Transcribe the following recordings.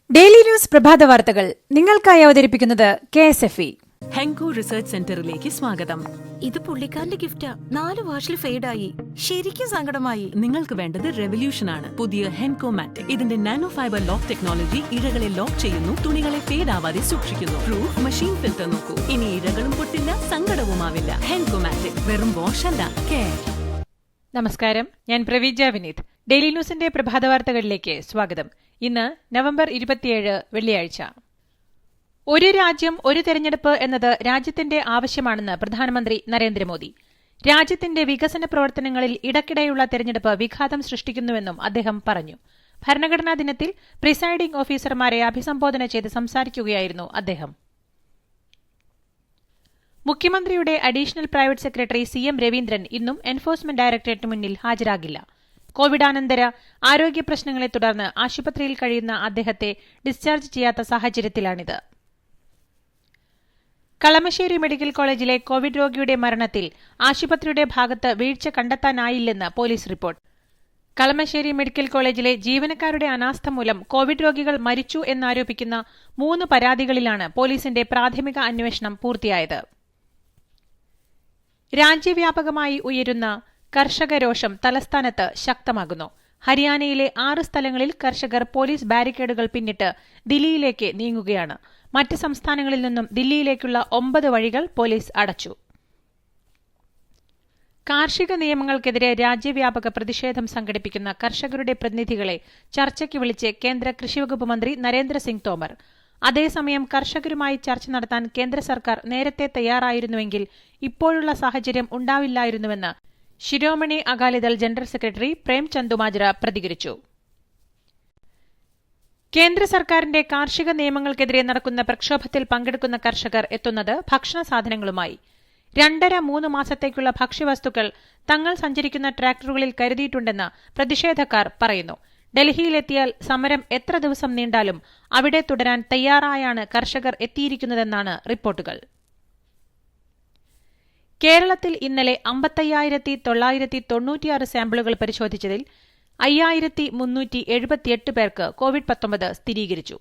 Daily news പ്രഭാത വാർത്തകൾ നിങ്ങൾക്കായി അവതരിപ്പിക്കുന്നത് KSFE. ഹെങ്കോ റിസർച്ച് സെന്ററിലേക്ക് സ്വാഗതം. ഇത് പുള്ളിക്കാരന്റെ ഗിഫ്റ്റാ. 4 വാഷിൽ ഫെയ്ഡായി. ശരിക്കും സങ്കടമായി. നിങ്ങൾക്ക് വേണ്ടത് റെവല്യൂഷൻ ആണ്. പുതിയ ഹെൻകോ മാറ്റിക്. ഇതിന്റെ നാനോ ഫൈബർ ലോക്ക് ടെക്നോളജി ഇഴകളെ ലോക്ക് ചെയ്യുന്നു, തുണികളെ ഫേഡ് ആവാതെ സൂക്ഷിക്കുന്നു. പ്രൂഫ് മെഷീൻ ഫിൽറ്റർ നോക്കൂ. ഇനി ഇഴകളും പൊട്ടില്ല, സങ്കടവുമാവില്ല. ഹെൻകോ മാറ്റിക് വെറും വാഷ് അല്ല, കെയർ. നമസ്കാരം, ഞാൻ പ്രവീജ വിനീത്. ഡെയിലി ന്യൂസിന്റെ പ്രഭാത വാർത്തകളിലേക്ക് സ്വാഗതം. ഇന്ന് നവംബർ 27 വെള്ളിയാഴ്ച. ഒരു രാജ്യം ഒരു തെരഞ്ഞെടുപ്പ് എന്നത് രാജ്യത്തിന്റെ ആവശ്യമാണെന്ന് പ്രധാനമന്ത്രി നരേന്ദ്രമോദി. രാജ്യത്തിന്റെ വികസന പ്രവർത്തനങ്ങളിൽ ഇടയ്ക്കിടെയുള്ള തെരഞ്ഞെടുപ്പ് വിഘാതം സൃഷ്ടിക്കുന്നുവെന്നും അദ്ദേഹം പറഞ്ഞു. ഭരണഘടനാ ദിനത്തിൽ പ്രിസൈഡിംഗ് ഓഫീസർമാരെ അഭിസംബോധന ചെയ്ത് സംസാരിക്കുകയായിരുന്നു അദ്ദേഹം. മുഖ്യമന്ത്രിയുടെ additional private secretary CM Raveendran ഇന്നും എൻഫോഴ്സ്മെന്റ് ഡയറക്ടറേറ്റിന് മുന്നിൽ ഹാജരാകില്ല. കോവിഡാനന്തര ആരോഗ്യ പ്രശ്നങ്ങളെ തുടർന്ന് ആശുപത്രിയിൽ കഴിയുന്ന അദ്ദേഹത്തെ ഡിസ്ചാർജ് ചെയ്യാത്ത സാഹചര്യത്തിലാണിത്. കളമശ്ശേരി മെഡിക്കൽ കോളേജിലെ കോവിഡ് രോഗിയുടെ മരണത്തിൽ ആശുപത്രിയുടെ ഭാഗത്ത് വീഴ്ച കണ്ടെത്താനായില്ലെന്ന് പോലീസ് റിപ്പോർട്ട്. കളമശ്ശേരി മെഡിക്കൽ കോളേജിലെ ജീവനക്കാരുടെ അനാസ്ഥ മൂലം കോവിഡ് രോഗികൾ മരിച്ചു എന്നാരോപിക്കുന്ന 3 പരാതികളിലാണ് പോലീസിന്റെ പ്രാഥമിക അന്വേഷണം പൂർത്തിയായത്. രാജ്യവ്യാപകമായി ഉയരുന്ന കർഷക രോഷം തലസ്ഥാനത്ത് ശക്തമാകുന്നു. ഹരിയാനയിലെ 6 സ്ഥലങ്ങളിൽ കർഷകർ പോലീസ് ബാരിക്കേഡുകൾ പിന്നിട്ട് ദില്ലിയിലേക്ക് നീങ്ങുകയാണ്. മറ്റ് സംസ്ഥാനങ്ങളിൽ നിന്നും ദില്ലിയിലേക്കുള്ള 9 വഴികൾ പോലീസ് അടച്ചു. കാർഷിക നിയമങ്ങൾക്കെതിരെ രാജ്യവ്യാപക പ്രതിഷേധം സംഘടിപ്പിക്കുന്ന കർഷകരുടെ പ്രതിനിധികളെ ചർച്ചയ്ക്ക് വിളിച്ച് കേന്ദ്ര കൃഷിവകുപ്പ് മന്ത്രി നരേന്ദ്രസിംഗ് തോമർ. അതേസമയം കർഷകരുമായി ചർച്ച നടത്താൻ കേന്ദ്ര സർക്കാർ നേരത്തെ തയ്യാറായിരുന്നുവെങ്കിൽ ഇപ്പോഴുള്ള സാഹചര്യം ഉണ്ടാവില്ലായിരുന്നുവെന്ന് ശിരോമണി അകാലിദൾ ജനറൽ സെക്രട്ടറി പ്രേംചന്ദ് മാജ്ര പ്രതികരിച്ചു. കേന്ദ്ര സർക്കാരിന്റെ കാർഷിക നിയമങ്ങൾക്കെതിരെ നടക്കുന്ന പ്രക്ഷോഭത്തിൽ പങ്കെടുക്കുന്ന കർഷകർ എത്തുന്നത് ഭക്ഷണ സാധനങ്ങളുമായി. 2.5-3 മാസത്തേക്കുള്ള ഭക്ഷ്യവസ്തുക്കൾ തങ്ങൾ സഞ്ചരിക്കുന്ന ട്രാക്ടറുകളിൽ കരുതിയിട്ടുണ്ടെന്ന് പ്രതിഷേധക്കാർ പറയുന്നു. ഡൽഹിയിലെത്തിയാൽ സമരം എത്ര ദിവസം നീണ്ടാലും അവിടെ തുടരാൻ തയ്യാറായാണ് കർഷകർ എത്തിയിരിക്കുന്നതെന്നാണ് റിപ്പോർട്ടുകൾ. കേരളത്തിൽ ഇന്നലെ 55,996 സാമ്പിളുകൾ പരിശോധിച്ചതിൽ 5,378 പേർക്ക് കോവിഡ്-19 സ്ഥിരീകരിച്ചു.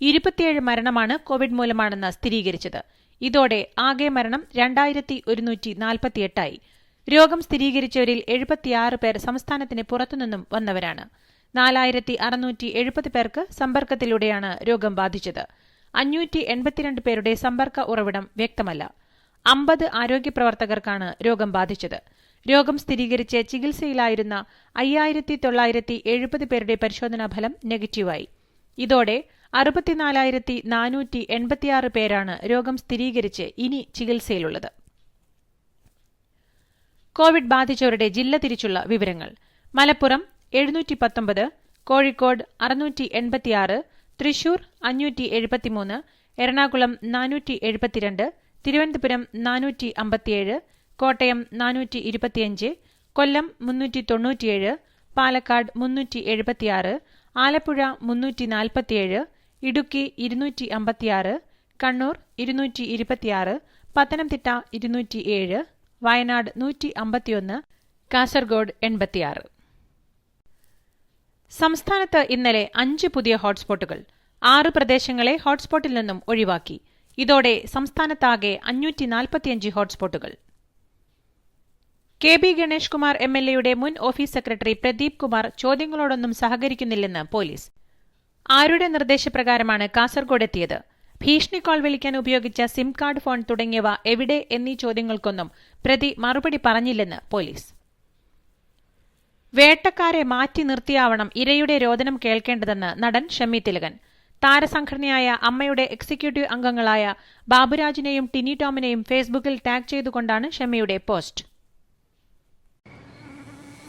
27 മരണമാണ് കോവിഡ് മൂലമാണെന്ന് സ്ഥിരീകരിച്ചത്. ഇതോടെ ആകെ മരണം 2,148 രോഗം സ്ഥിരീകരിച്ചവരിൽ 76 പേർ സംസ്ഥാനത്തിന് പുറത്തുനിന്നും വന്നവരാണ്. 4,670 പേർക്ക് സമ്പർക്കത്തിലൂടെയാണ് രോഗം ബാധിച്ചത്. 582 പേരുടെ സമ്പർക്ക ഉറവിടം വ്യക്തമല്ല. 50 ആരോഗ്യപ്രവർത്തകർക്കാണ് രോഗം ബാധിച്ചത്. രോഗം സ്ഥിരീകരിച്ച് ചികിത്സയിലായിരുന്ന 5,970 പേരുടെ പരിശോധനാഫലം നെഗറ്റീവായി. ഇതോടെ 64,486 പേരാണ് രോഗം സ്ഥിരീകരിച്ച് ഇനി ചികിത്സയിലുള്ളത്. കോവിഡ് ബാധിച്ചവരുടെ ജില്ല തിരിച്ചുള്ള വിവരങ്ങൾ: മലപ്പുറം 719, കോഴിക്കോട് 686, തൃശൂർ 573, എറണാകുളം 472, തിരുവനന്തപുരം 457, കോട്ടയം 425, കൊല്ലം 397, പാലക്കാട് 376, ആലപ്പുഴ 347, ഇടുക്കി 256, കണ്ണൂർ 226, പത്തനംതിട്ട 207, വയനാട് 151, കാസർഗോഡ് 86. സംസ്ഥാനത്ത് ഇന്നലെ 5 പുതിയ ഹോട്ട്സ്പോട്ടുകൾ. 6 പ്രദേശങ്ങളെ ഹോട്ട്സ്പോട്ടിൽ നിന്നും ഒഴിവാക്കി. ഇതോടെ സംസ്ഥാനത്താകെ 545 ഹോട്ട്സ്പോട്ടുകൾ. KB ഗണേഷ് കുമാർ MLAയുടെ മുൻ ഓഫീസ് സെക്രട്ടറി പ്രദീപ് കുമാർ ചോദ്യങ്ങളോടൊന്നും സഹകരിക്കുന്നില്ലെന്ന് പോലീസ്. ആരുടെ നിർദ്ദേശപ്രകാരമാണ് കാസർഗോഡ് എത്തിയത്? ഭീഷണി കോൾ വിളിക്കാൻ ഉപയോഗിച്ച സിം കാർഡ്, ഫോൺ തുടങ്ങിയവ എവിടെ എന്നീ ചോദ്യങ്ങൾക്കൊന്നും പ്രതി മറുപടി പറഞ്ഞില്ലെന്ന് പോലീസ്. വേട്ടക്കാരെ മാറ്റി നിർത്തിയാവണം ഇരയുടെ രോദനം കേൾക്കേണ്ടതെന്ന് നടൻ ഷമ്മി തിലകൻ. താരസംഘടനയായ അമ്മയുടെ എക്സിക്യൂട്ടീവ് അംഗങ്ങളായ ബാബുരാജിനെയും ടിനി ടോമിനെയും ഫേസ്ബുക്കിൽ ടാഗ് ചെയ്തുകൊണ്ടാണ് ഷമ്മിയുടെ പോസ്റ്റ്.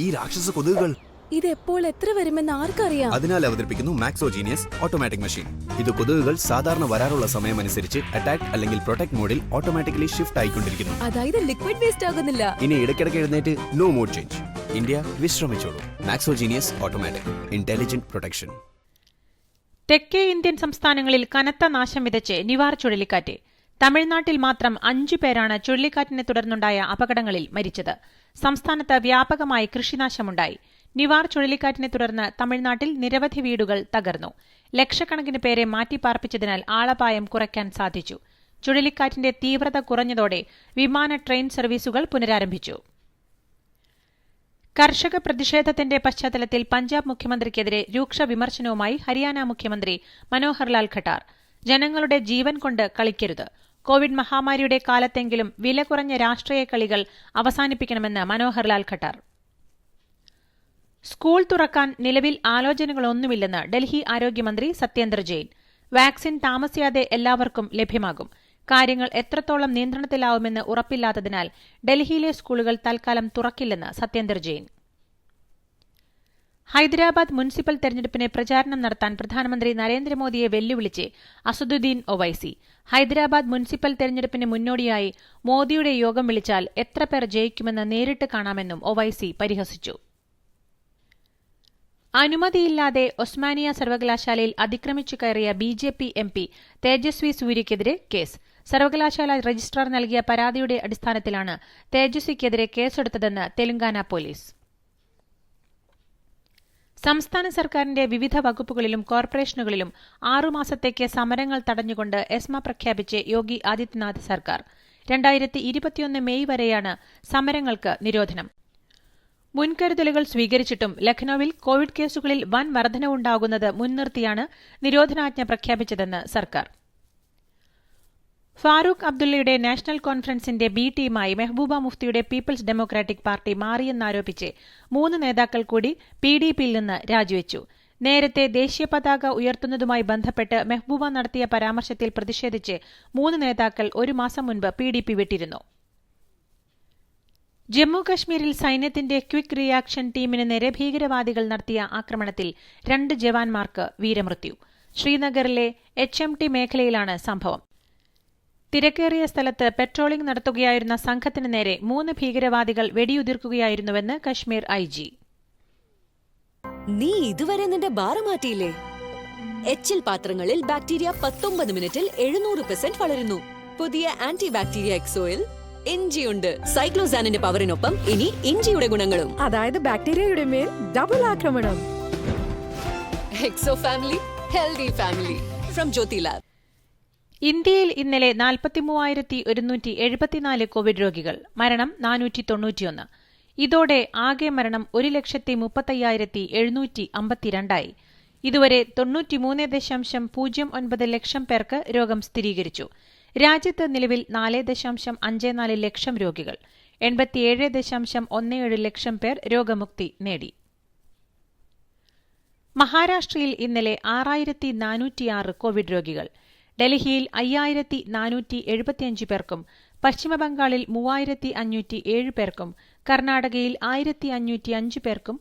ഈ രാക്ഷസ കൊതുകുകൾ ഇത് എപ്പോൾ എത്ര വരുമെന്ന് ആർക്കറിയാം? അതിനാൽ അവതരിപ്പിക്കുന്നു മാക്സോജീനിയസ് ഓട്ടോമാറ്റിക് മെഷീൻ. ഇത് കൊതുകുകൾ സാധാരണ വരാറുള്ള സമയമനുസരിച്ച് അറ്റാക്ക് അല്ലെങ്കിൽ പ്രൊട്ടക്ട് മോഡിൽ ഓട്ടോമാറ്റിക്കലി ഷിഫ്റ്റ് ആയിക്കൊണ്ടിരിക്കുന്നു. അതായത് ലിക്വിഡ് വേസ്റ്റ് ആകുന്നില്ല. ഇനി ഇടയ്ക്കിടയ്ക്ക് എഴുന്നേറ്റ് നോ മോഡ് ചേഞ്ച്. ഇന്ത്യ വിശ്രമിച്ചോളൂ. Maxo Genius automatic intelligent protection. തെക്കേ ഇന്ത്യൻ സംസ്ഥാനങ്ങളിൽ കനത്ത നാശം വിതച്ച് നിവാർ ചുഴലിക്കാറ്റ്. തമിഴ്നാട്ടിൽ മാത്രം 5 പേരാണ് ചുഴലിക്കാറ്റിനെ തുടർന്നുണ്ടായ അപകടങ്ങളിൽ മരിച്ചത്. സംസ്ഥാനത്ത് വ്യാപകമായി കൃഷിനാശമുണ്ടായി. നിവാർ ചുഴലിക്കാറ്റിനെ തുടർന്ന് തമിഴ്നാട്ടിൽ നിരവധി വീടുകൾ തകർന്നു. ലക്ഷക്കണക്കിന് പേരെ മാറ്റിപ്പാർപ്പിച്ചതിനാൽ ആളപായം കുറയ്ക്കാൻ സാധിച്ചു. ചുഴലിക്കാറ്റിന്റെ തീവ്രത കുറഞ്ഞതോടെ വിമാന ട്രെയിൻ സർവീസുകൾ പുനരാരംഭിച്ചു. കർഷക പ്രതിഷേധത്തിന്റെ പശ്ചാത്തലത്തിൽ പഞ്ചാബ് മുഖ്യമന്ത്രിക്കെതിരെ രൂക്ഷ വിമർശനവുമായി ഹരിയാന മുഖ്യമന്ത്രി മനോഹർ ലാൽ ഖട്ടാർ. ജനങ്ങളുടെ ജീവൻ കൊണ്ട് കളിക്കരുത്. കോവിഡ് മഹാമാരിയുടെ കാലത്തെങ്കിലും വില കുറഞ്ഞ രാഷ്ട്രീയ കളികൾ അവസാനിപ്പിക്കണമെന്ന് മനോഹർ ലാൽ ഖട്ടാർ. സ്കൂൾ തുറക്കാൻ നിലവിൽ ആലോചനകളൊന്നുമില്ലെന്ന് ഡൽഹി ആരോഗ്യമന്ത്രി സത്യേന്ദർ ജെയിൻ. വാക്സിൻ താമസിയാതെ എല്ലാവർക്കും ലഭ്യമാകും. കാര്യങ്ങൾ എത്രത്തോളം നിയന്ത്രണത്തിലാവുമെന്ന് ഉറപ്പില്ലാത്തതിനാൽ ഡൽഹിയിലെ സ്കൂളുകൾ തൽക്കാലം തുറക്കില്ലെന്ന് സത്യേന്ദർ ജെയിൻ. ഹൈദരാബാദ് മുനിസിപ്പൽ തെരഞ്ഞെടുപ്പിന് പ്രചാരണം നടത്താൻ പ്രധാനമന്ത്രി നരേന്ദ്രമോദിയെ വെല്ലുവിളിച്ച് അസദുദ്ദീൻ ഒവൈസി. ഹൈദരാബാദ് മുനിസിപ്പൽ തെരഞ്ഞെടുപ്പിന് മുന്നോടിയായി മോദിയുടെ യോഗം വിളിച്ചാൽ എത്ര പേർ ജയിക്കുമെന്ന് നേരിട്ട് കാണാമെന്നും ഒവൈസി പരിഹസിച്ചു. അനുമതിയില്ലാതെ ഒസ്മാനിയ സർവകലാശാലയിൽ അതിക്രമിച്ചു കയറിയ ബിജെപി എംപി തേജസ്വി സൂര്യയ്ക്കെതിരെ കേസ്. സർവകലാശാല രജിസ്ട്രാർ നൽകിയ പരാതിയുടെ അടിസ്ഥാനത്തിലാണ് തേജസ്വിക്കെതിരെ കേസെടുത്തതെന്ന് തെലങ്കാന പോലീസ്. സംസ്ഥാന സർക്കാരിന്റെ വിവിധ വകുപ്പുകളിലും കോർപ്പറേഷനുകളിലും 6 മാസത്തേക്ക് സമരങ്ങൾ തടഞ്ഞുകൊണ്ട് എസ്മ പ്രഖ്യാപിച്ച് യോഗി ആദിത്യനാഥ് സർക്കാർ. 2021 മെയ് വരെയാണ് സമരങ്ങൾക്ക് നിരോധനം. മുൻകരുതലുകൾ സ്വീകരിച്ചിട്ടും ലഖ്നൌവിൽ കോവിഡ് കേസുകളിൽ വൻ വർധനവുണ്ടാകുന്നത് മുൻനിർത്തിയാണ് നിരോധനാജ്ഞ പ്രഖ്യാപിച്ചതെന്ന് സർക്കാർ. ഫാറൂഖ് അബ്ദുള്ളയുടെ നാഷണൽ കോൺഫറൻസിന്റെ ബി ടീമായി മെഹബൂബ മുഫ്തിയുടെ പീപ്പിൾസ് ഡെമോക്രാറ്റിക് പാർട്ടി മാറിയെന്നാരോപിച്ച് 3 നേതാക്കൾ കൂടി പിഡിപിയിൽ നിന്ന് രാജിവെച്ചു. നേരത്തെ ദേശീയ പതാക ഉയർത്തുന്നതുമായി ബന്ധപ്പെട്ട് മെഹബൂബ നടത്തിയ പരാമർശത്തിൽ പ്രതിഷേധിച്ച് 3 നേതാക്കൾ 1 മാസം മുൻപ് പിഡിപി വിട്ടിരുന്നു. ജമ്മുകശ്മീരിൽ സൈന്യത്തിന്റെ ക്വിക്ക് റിയാക്ഷൻ ടീമിന് നേരെ ഭീകരവാദികൾ നടത്തിയ ആക്രമണത്തിൽ 2 ജവാന്മാർക്ക് വീരമൃത്യു. ശ്രീനഗറിലെ HMT മേഖലയിലാണ് സംഭവം. തിരക്കേറിയ സ്ഥലത്ത് പെട്രോളിംഗ് നടത്തുകയായിരുന്ന സംഘത്തിന് നേരെ 3 ഭീകരവാദികൾ വെടിയുതിർക്കുകയായിരുന്നുവെന്ന് കശ്മീർ IG. നീ ഇതുവരെ നിന്റെ ബാർ മാറ്റിയില്ലേ? എച്ചിൽ പാത്രങ്ങളിൽ ബാക്ടീരിയ 19 മിനിറ്റിൽ 700% വളരുന്നു. പുതിയ ആന്റി ബാക്ടീരിയ എക്സോയിൽ ഇഞ്ചിയുണ്ട്. സൈക്ലോസാനിന്റെ പവറിനൊപ്പം ഇനി ഇഞ്ചിയുടെ ഗുണങ്ങളും. അതായത് ബാക്ടീരിയയുടെ മേൽ ഡബിൾ ആക്രമണം. Exo family, healthy family from Jyothy lab. ഇന്ത്യയിൽ ഇന്നലെ 43,174 കോവിഡ് രോഗികൾ. മരണം 491. ഇതോടെ ആകെ മരണം 1,35,752 ഇതുവരെ 93.09 ലക്ഷം പേർക്ക് രോഗം സ്ഥിരീകരിച്ചു. രാജ്യത്ത് നിലവിൽ 4.54 ലക്ഷം രോഗികൾ. 87.17 ലക്ഷം പേർ രോഗമുക്തി നേടി. മഹാരാഷ്ട്രയിൽ ഇന്നലെ 6,406 കോവിഡ് രോഗികൾ. ഡൽഹിയിൽ 5,475 പേർക്കും പശ്ചിമബംഗാളിൽ 3,507 പേർക്കും കർണാടകയിൽ 1,505 പേർക്കും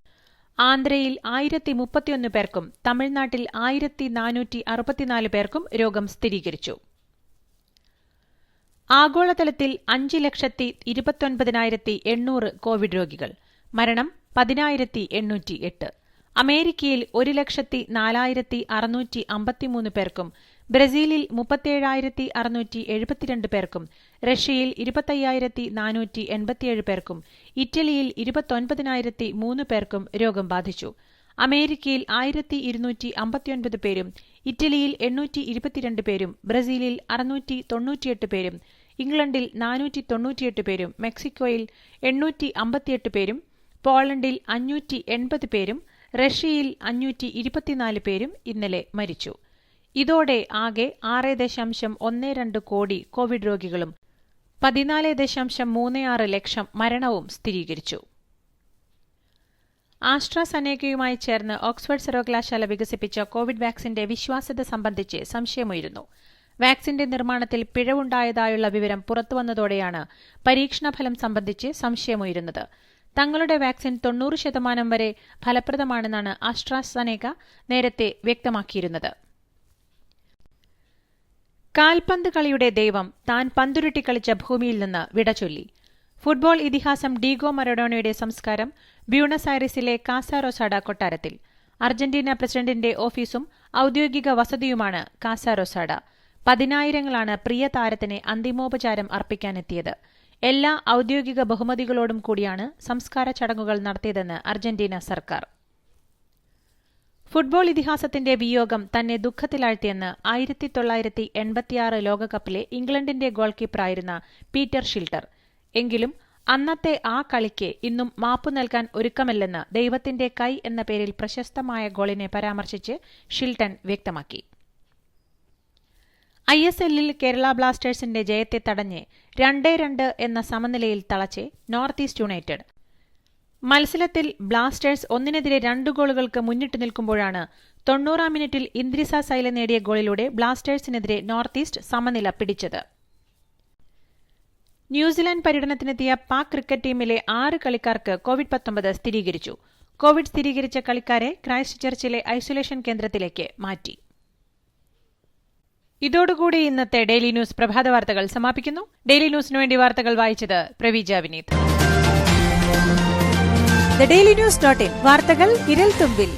ആന്ധ്രയിൽ 1,031 പേർക്കും തമിഴ്നാട്ടിൽ 1,464 പേർക്കും രോഗം സ്ഥിരീകരിച്ചു. ആഗോളതലത്തിൽ 5,29,800 കോവിഡ് രോഗികൾ. മരണം 10,808. അമേരിക്കയിൽ 1,04,653 പേർക്കും ബ്രസീലിൽ 37,672 പേർക്കും റഷ്യയിൽ 25,487 പേർക്കും ഇറ്റലിയിൽ 29,003 പേർക്കും രോഗം ബാധിച്ചു. അമേരിക്കയിൽ 1,259 പേരും ഇറ്റലിയിൽ 822 പേരും ബ്രസീലിൽ 698 പേരും ഇംഗ്ലണ്ടിൽ 498 പേരും മെക്സിക്കോയിൽ 858 പേരും പോളണ്ടിൽ 580 പേരും റഷ്യയിൽ 524 പേരും ഇന്നലെ മരിച്ചു. ഇതോടെ ആകെ 6.12 കോടി കോവിഡ് രോഗികളും 14.36 ലക്ഷം മരണവും സ്ഥിരീകരിച്ചു. ആസ്ട്രാസെനേകയുമായി ചേർന്ന് ഓക്സ്ഫോർഡ് സർവകലാശാല വികസിപ്പിച്ച കോവിഡ് വാക്സിന്റെ വിശ്വാസ്യത സംബന്ധിച്ച് സംശയമുയരുന്നു. വാക്സിന്റെ നിർമ്മാണത്തിൽ പിഴവുണ്ടായതായുള്ള വിവരം പുറത്തുവന്നതോടെയാണ് പരീക്ഷണഫലം സംബന്ധിച്ച് സംശയമുയരുന്നത്. തങ്ങളുടെ വാക്സിൻ 90% വരെ ഫലപ്രദമാണെന്നാണ് ആസ്ട്രാസെനേക നേരത്തെ വ്യക്തമാക്കിയിരുന്നത്. കാൽപന്ത് കളിയുടെ ദൈവം താൻ പന്തുരുട്ടി കളിച്ച ഭൂമിയിൽ നിന്ന് വിടചൊല്ലി. ഫുട്ബോൾ ഇതിഹാസം ഡീഗോ മറഡോണയുടെ സംസ്കാരം ബ്യൂണസ് ഐറിസിലെ കാസ റൊസാഡ കൊട്ടാരത്തിൽ. അർജന്റീന പ്രസിഡന്റിന്റെ ഓഫീസും ഔദ്യോഗിക വസതിയുമാണ് കാസ റൊസാഡ. 10,000ങ്ങളാണ് പ്രിയ താരത്തിന് അന്തിമോപചാരം അർപ്പിക്കാനെത്തിയത്. എല്ലാ ഔദ്യോഗിക ബഹുമതികളോടും കൂടിയാണ് സംസ്കാര ചടങ്ങുകൾ നടത്തിയതെന്ന് അർജന്റീന സർക്കാർ. ഫുട്ബോൾ ഇതിഹാസത്തിന്റെ വിയോഗം തന്നെ ദുഃഖത്തിലാഴ്ത്തിയെന്ന് 1986 ലോകകപ്പിലെ ഇംഗ്ലണ്ടിന്റെ ഗോൾ കീപ്പറായിരുന്ന പീറ്റർ ഷിൽട്ടർ. എങ്കിലും അന്നത്തെ ആ കളിക്ക് ഇന്നും മാപ്പു നൽകാൻ ഒരുക്കമല്ലെന്ന് ദൈവത്തിന്റെ കൈ എന്ന പേരിൽ പ്രശസ്തമായ ഗോളിനെ പരാമർശിച്ച് ഷിൽട്ടൺ വ്യക്തമാക്കി. ISLൽ കേരള ബ്ലാസ്റ്റേഴ്സിന്റെ ജയത്തെ തടഞ്ഞ് 2-2 എന്ന സമനിലയിൽ തളച്ച് നോർത്ത് ഈസ്റ്റ് യുണൈറ്റഡ്. മത്സരത്തിൽ ബ്ലാസ്റ്റേഴ്സ് 1-2 ഗോളുകൾക്ക് മുന്നിട്ട് നിൽക്കുമ്പോഴാണ് 90-ാം മിനിറ്റിൽ ഇന്ദ്രിസ സൈല നേടിയ ഗോളിലൂടെ ബ്ലാസ്റ്റേഴ്സിനെതിരെ നോർത്ത് ഈസ്റ്റ് സമനില പിടിച്ചത്. ന്യൂസിലാൻഡ് പര്യടനത്തിനെത്തിയ പാക് ക്രിക്കറ്റ് ടീമിലെ 6 കളിക്കാർക്ക് കോവിഡ്-19 സ്ഥിരീകരിച്ചു. കോവിഡ് സ്ഥിരീകരിച്ച കളിക്കാരെ ക്രൈസ്റ്റ് ചർച്ചിലെ ഐസൊലേഷൻ കേന്ദ്രത്തിലേക്ക് മാറ്റി. ഇതോടുകൂടി ഇന്നത്തെ ഡെയിലി ന്യൂസ് പ്രഭാത വാർത്തകൾ സമാപിക്കുന്നു. ഡെയിലി ന്യൂസിനു വേണ്ടി വാർത്തകൾ വായിച്ചത് Praveeja Vineeth. The daily news .in വാർത്തകൾ വിരൽ തുമ്പിൽ.